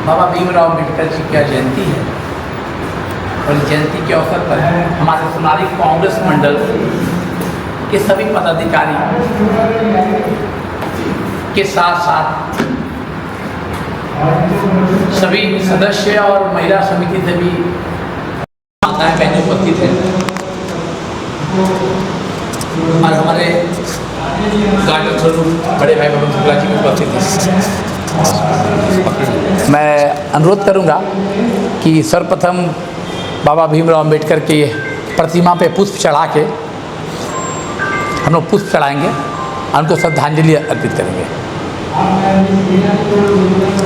बाबा भीमराव अम्बेडकर जी की जयंती है और इस जयंती के अवसर पर हमारे सोनारी कांग्रेस मंडल के सभी पदाधिकारी के साथ साथ सभी सदस्य और महिला समिति से भी माताएं बहनें उपस्थित हैं और हमारे गार्डन स्वरूप बड़े भाई भवन शुक्ला जी भी उपस्थित हैं। मैं अनुरोध करूंगा कि सर्वप्रथम बाबा भीमराव अम्बेडकर की प्रतिमा पे पुष्प चढ़ा के हम लोग पुष्प चढ़ाएंगे और उनको श्रद्धांजलि अर्पित करेंगे।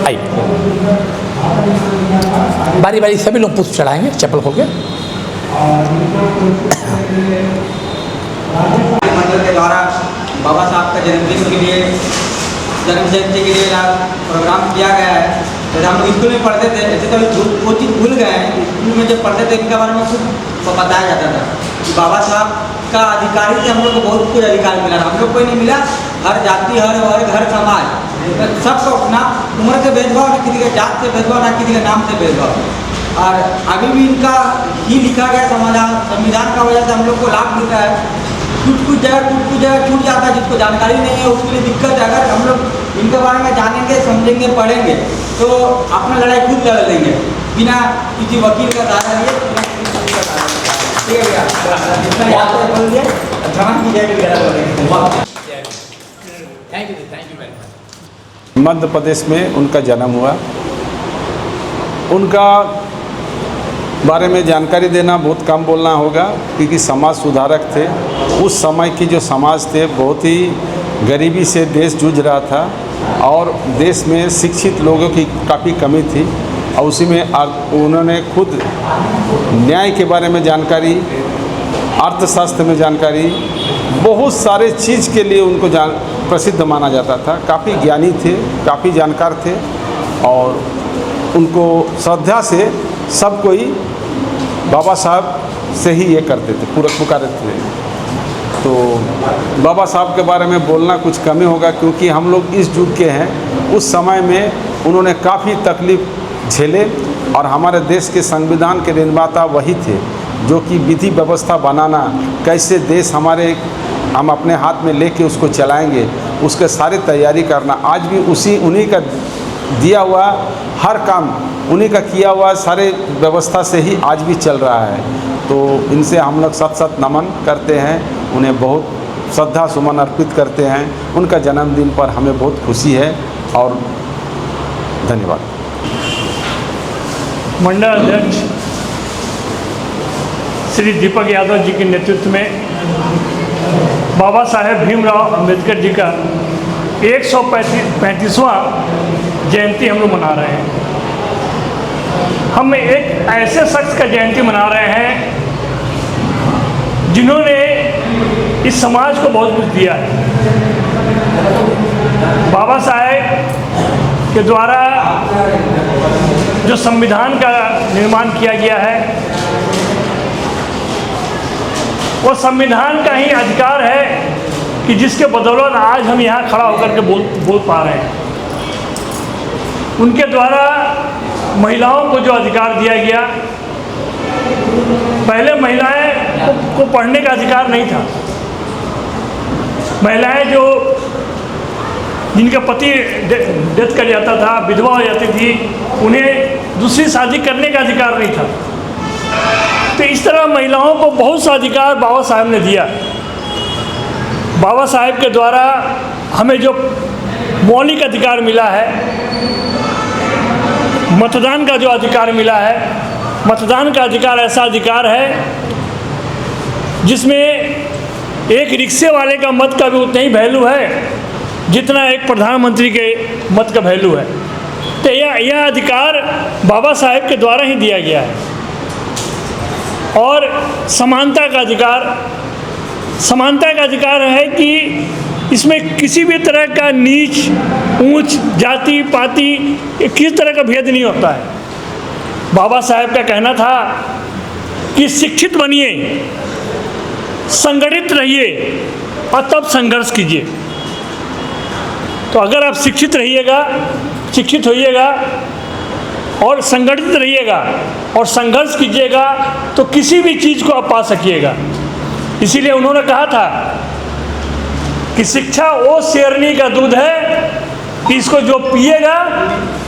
आइए बारी बारी सभी लोग पुष्प चढ़ाएंगे चप्पल खोल के। मंडल के द्वारा बाबा साहब का जन्म जयंती के लिए प्रोग्राम किया गया है। जैसे हम लोग स्कूल में पढ़ते थे, ऐसे तो वो चीज़ भूल गए हैं। स्कूल में जब पढ़ते थे इनके बारे में खूब बताया जाता था कि बाबा साहब का अधिकारी से हम लोग को बहुत कुछ अधिकार मिला। हम लोग को नहीं मिला, हर जाति हर वर्ग हर समाज सबको ना उम्र से भेदभाव, ना किसी के जात से भेदभाव, ना किसी के नाम से भेदभाव। और अभी भी इनका ही लिखा गया संविधान का वजह से हम लोग को लाभ मिलता है। कुछ जगह छूट जाता है, जिसको जानकारी नहीं है उसके लिए दिक्कत है। अगर हम लोग इनके बारे में जानेंगे, समझेंगे, पढ़ेंगे तो अपना लड़ाई खुद लड़ लेंगे बिना किसी वकील का सहारा लिए। ठीक है भैया, जितना याद है बोल दिए, भ्रमण की जाएगी। Thank you very much. Madhya Pradesh में उनका जन्म हुआ। उनका बारे में जानकारी देना बहुत कम बोलना होगा क्योंकि समाज सुधारक थे। उस समय की जो समाज थे बहुत ही गरीबी से देश जूझ रहा था और देश में शिक्षित लोगों की काफ़ी कमी थी और उसी में उन्होंने खुद न्याय के बारे में जानकारी, अर्थशास्त्र में जानकारी, बहुत सारे चीज़ के लिए उनको प्रसिद्ध माना जाता था। काफ़ी ज्ञानी थे, काफ़ी जानकार थे और उनको श्रद्धा से सब कोई बाबा साहब से ही ये करते थे, पूरा पुकारते थे। तो बाबा साहब के बारे में बोलना कुछ कमी होगा क्योंकि हम लोग इस युग के हैं। उस समय में उन्होंने काफ़ी तकलीफ झेले और हमारे देश के संविधान के निर्माता वही थे जो कि विधि व्यवस्था बनाना, कैसे देश हम अपने हाथ में लेके उसको चलाएंगे, उसके सारी तैयारी करना। आज भी उन्हीं का दिया हुआ हर काम, उन्हीं का किया हुआ सारे व्यवस्था से ही आज भी चल रहा है। तो इनसे हम लोग सत नमन करते हैं, उन्हें बहुत श्रद्धा सुमन अर्पित करते हैं। उनका जन्मदिन पर हमें बहुत खुशी है और धन्यवाद। मंडल अध्यक्ष श्री दीपक यादव जी के नेतृत्व में बाबा साहेब भीमराव अम्बेडकर जी का 135वां जयंती हम लोग मना रहे हैं। हम एक ऐसे शख्स का जयंती मना रहे हैं जिन्होंने इस समाज को बहुत कुछ दिया है। बाबा साहेब के द्वारा जो संविधान का निर्माण किया गया है वो संविधान का ही अधिकार है कि जिसके बदौलत आज हम यहाँ खड़ा होकर के बोल पा रहे हैं। उनके द्वारा महिलाओं को जो अधिकार दिया गया, पहले महिलाएं को पढ़ने का अधिकार नहीं था। महिलाएं जिनका पति डेथ कर जाता था, विधवा हो जाती थी, उन्हें दूसरी शादी करने का अधिकार नहीं था। तो इस तरह महिलाओं को बहुत सा अधिकार बाबा साहब ने दिया। बाबा साहब के द्वारा हमें जो मौलिक अधिकार मिला है, मतदान का जो अधिकार मिला है, मतदान का अधिकार ऐसा अधिकार है जिसमें एक रिक्शे वाले का मत का भी उतना ही वैल्यू है जितना एक प्रधानमंत्री के मत का वैल्यू है। तो यह अधिकार बाबा साहब के द्वारा ही दिया गया है। और समानता का अधिकार है कि इसमें किसी भी तरह का नीच ऊंच जाति पाति किसी तरह का भेद नहीं होता है। बाबा साहब का कहना था कि शिक्षित बनिए, संगठित रहिए और तब संघर्ष कीजिए। तो अगर आप शिक्षित होइएगा और संगठित रहिएगा और संघर्ष कीजिएगा तो किसी भी चीज़ को आप पा सकिएगा। इसीलिए उन्होंने कहा था कि शिक्षा वो शेरनी का दूध है कि इसको जो पिएगा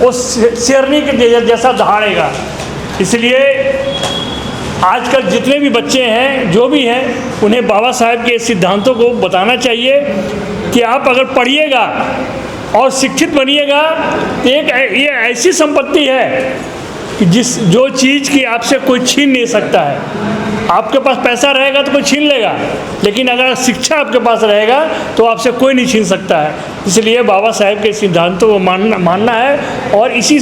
वो शेरनी के जैसा दहाड़ेगा। इसलिए आजकल जितने भी बच्चे हैं, जो भी हैं, उन्हें बाबा साहेब के सिद्धांतों को बताना चाहिए कि आप अगर पढ़िएगा और शिक्षित बनिएगा तो ये ऐसी संपत्ति है कि जो चीज़ की आपसे कोई छीन नहीं सकता है। आपके पास पैसा रहेगा तो कोई छीन लेगा, लेकिन अगर शिक्षा आपके पास रहेगा तो आपसे कोई नहीं छीन सकता है। इसलिए बाबा साहेब के सिद्धांतों को मानना है और इसी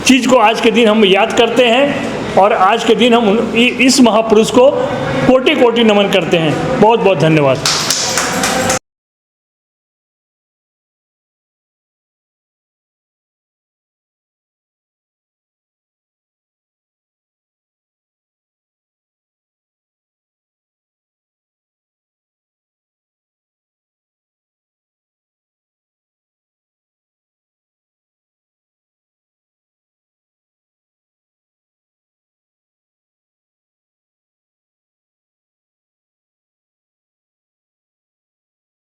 चीज़ को आज के दिन हम याद करते हैं और आज के दिन हम इस महापुरुष को कोटि कोटि नमन करते हैं। बहुत बहुत धन्यवाद।